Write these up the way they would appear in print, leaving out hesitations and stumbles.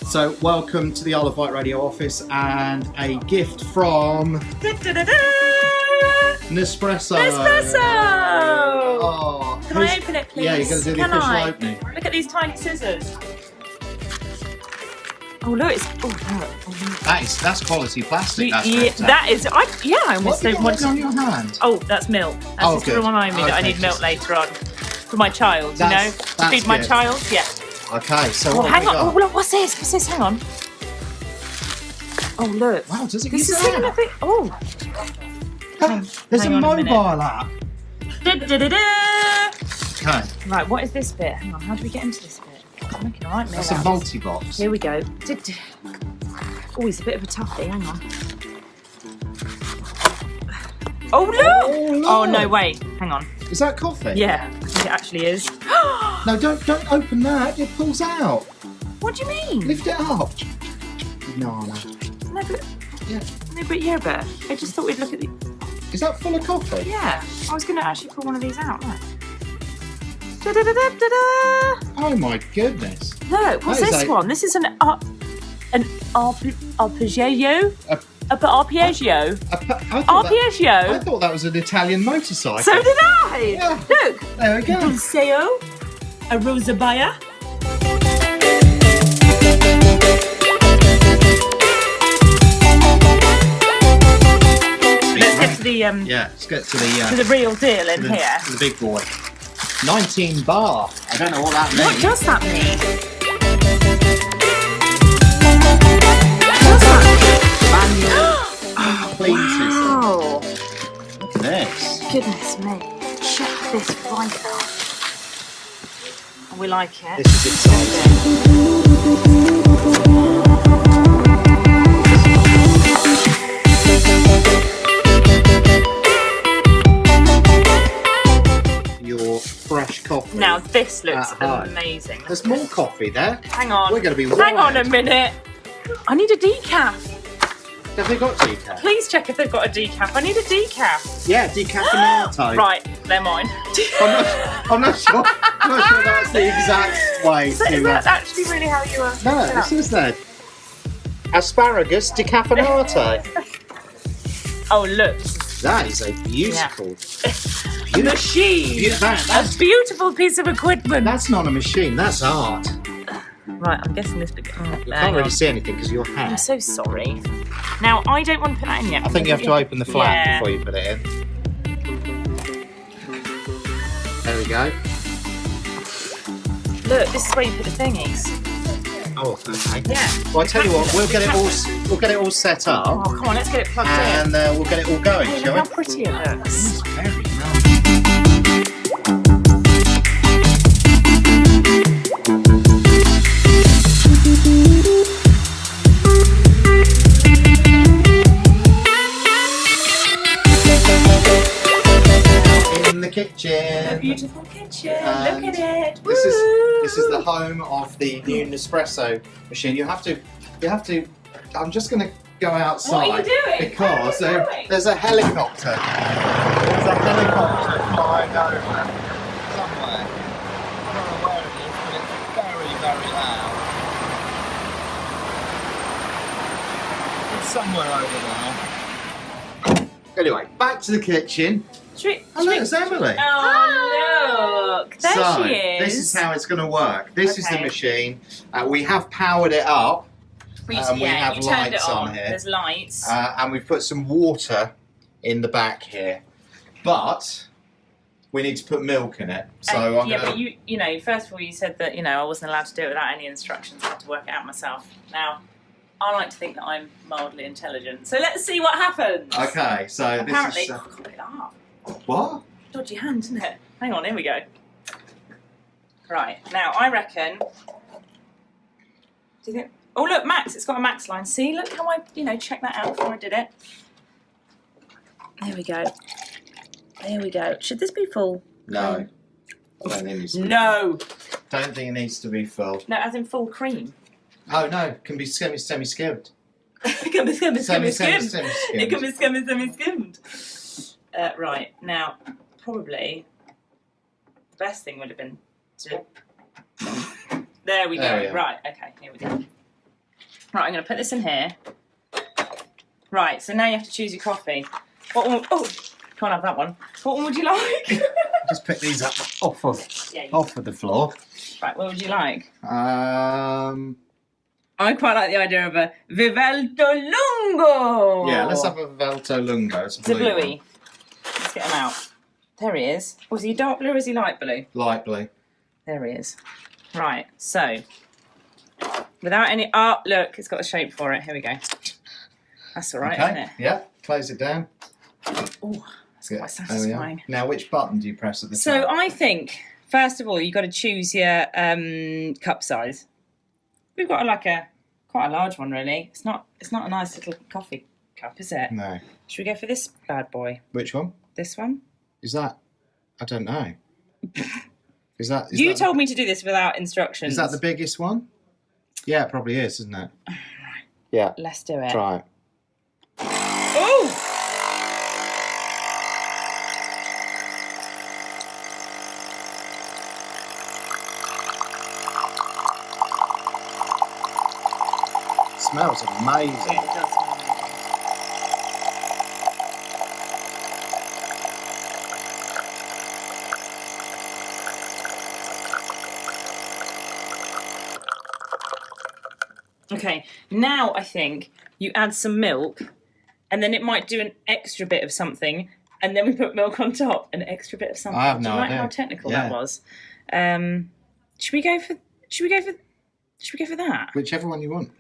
So welcome to the Isle of Wight Radio office and a gift from Nespresso. Oh, can I open it, please? Yeah, you're going to do the official opening. Look at these tiny scissors. Oh look, it's That's quality plastic. That's I almost don't want on your hand. Oh, that's milk. That's just to remind me that I need milk later on for my child. To feed my child. Yeah. Okay, so hang on. Oh look, what's this? What's this? Hang on. Oh look. Wow, does it? This is even a thing. Oh. There's a mobile app. Okay. Right, what is this bit? Hang on. How do we get into this bit? I'm making a right meal. That's a multi-box. Here we go. Oh, it's a bit of a toughie. Hang on. Oh look! Oh no, wait. Hang on. Is that coffee? Yeah, I think it actually is. No, don't open that. It pulls out. What do you mean? Lift it up. No. No, but I just thought we'd look at the. Is that full of coffee? Yeah, I was going to actually pull one of these out. Look. Oh my goodness! Look, what's this one? This is an arpeggio. Arpeggio. I thought that was an Italian motorcycle. So did I. Yeah. Look. There we go. Dulceo, a rosabaya. Let's get to the let's get to the real deal in here. To the big boy. 19 bar. I don't know what that means. What does that mean? Wow. Look at this. Goodness me. Check this right out. We like it. This is exciting. Your fresh coffee. Now this looks amazing. There's more coffee there. Hang on. We're going to be Hang on a minute. I need a decaf. Have they got decaf? Please check if they've got a decaf. I need a decaf. Yeah, decaffeinato. Right, they're mine. I'm not sure that's the exact way So is that actually really how you are? No, this is that. Asparagus decaffeinato. Oh, look. That is a beautiful machine. A beautiful piece of equipment. That's not a machine, that's art. Right, I'm guessing this bit. You can't really see anything because of your hair. I'm so sorry. Now, I don't want to put that in yet. I think you have to open the flap before you put it in. There we go. Look, this is where you put the thingies. Oh, okay. Yeah. Well, I tell you what, we'll get it all set up. Oh, come on, let's get it plugged in. And we'll get it all going, Look shall we? how pretty it looks. It's very nice. Kitchen. A beautiful kitchen. Look at it. This is the home of the new Nespresso machine. You have to. I'm just going to go outside. What are you doing? Because there's a helicopter. There's a helicopter flying over somewhere. I don't know where it is, but it's very, very loud. It's somewhere over there. Anyway, back to the kitchen. Hello, it's Emily. Oh, look. There she is. This is how it's going to work. This is the machine. We have powered it up. We have lights on here. There's lights. And we've put some water in the back here. But we need to put milk in it. So but you know, first of all, you said that, I wasn't allowed to do it without any instructions. I had to work it out myself. Now, I like to think that I'm mildly intelligent. So let's see what happens. Okay, so apparently, this is... I can't put it up. What? Dodgy hand, isn't it? Hang on, here we go. Right, now I reckon... Do you think... Oh look, Max, it's got a Max line. See, look how I, checked that out before I did it. There we go. There we go. Should this be full? No. I don't think it needs to be no! full. Don't think it needs to be full. No, as in full cream. Oh no, it can be semi-skimmed. It can be semi-skimmed. It can be semi-skimmed. Right, now, probably the best thing would have been to... There we go. Right, okay, here we go. Right, I'm going to put this in here. Right, so now you have to choose your coffee. What one? Oh, can't have that one. What one would you like? Just pick these up off of the floor. Right, what would you like? I quite like the idea of a Vivelto Lungo. Yeah, let's have a Velto Lungo. It's a bluey. Let's get him out. There he is. Was he dark blue or is he light blue? Light blue. There he is. Right, so without any. Oh, look, it's got a shape for it. Here we go. That's all right, isn't it? Yeah, close it down. Oh, that's quite satisfying. Now, which button do you press at the top? So I think, first of all, you've got to choose your cup size. We've got quite a large one, really. It's not a nice little coffee cup, is it? No. Should we go for this bad boy? Which one? This one? Is that? I don't know. You told me to do this without instructions. Is that the biggest one? Yeah, it probably is, isn't it? Yeah. Let's do it. Try it. Oh! Smells amazing. It does smell amazing. Okay, now I think you add some milk, and then it might do an extra bit of something, and then we put milk on top, an extra bit of something. I have no Do you like idea. how technical that was? Should we go for that? Whichever one you want.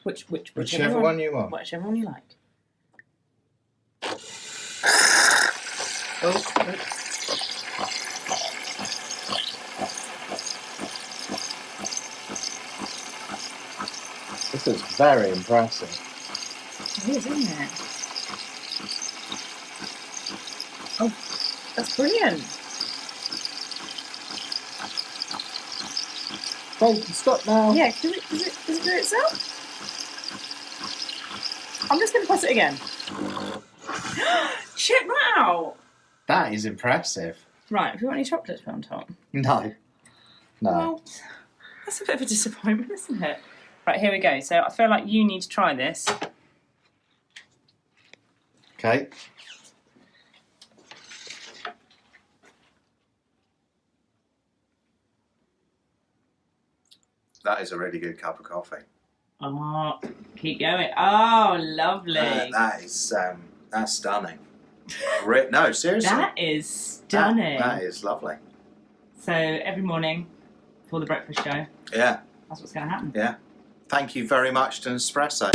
Whichever one you want. Whichever one you like. Oh. This is very impressive. It is, isn't it? Oh, that's brilliant. Okay, stop now. Yeah, does it do itself? I'm just going to press it again. Check that out. That is impressive. Right, have you got any chocolates put on top? No. Well, that's a bit of a disappointment, isn't it? Right, here we go. So I feel like you need to try this. Okay. That is a really good cup of coffee. Oh, keep going. Oh, lovely. That is that's stunning. No, seriously. That is stunning. That is lovely. So every morning for the breakfast show. Yeah. That's what's going to happen. Yeah. Thank you very much to Nespresso.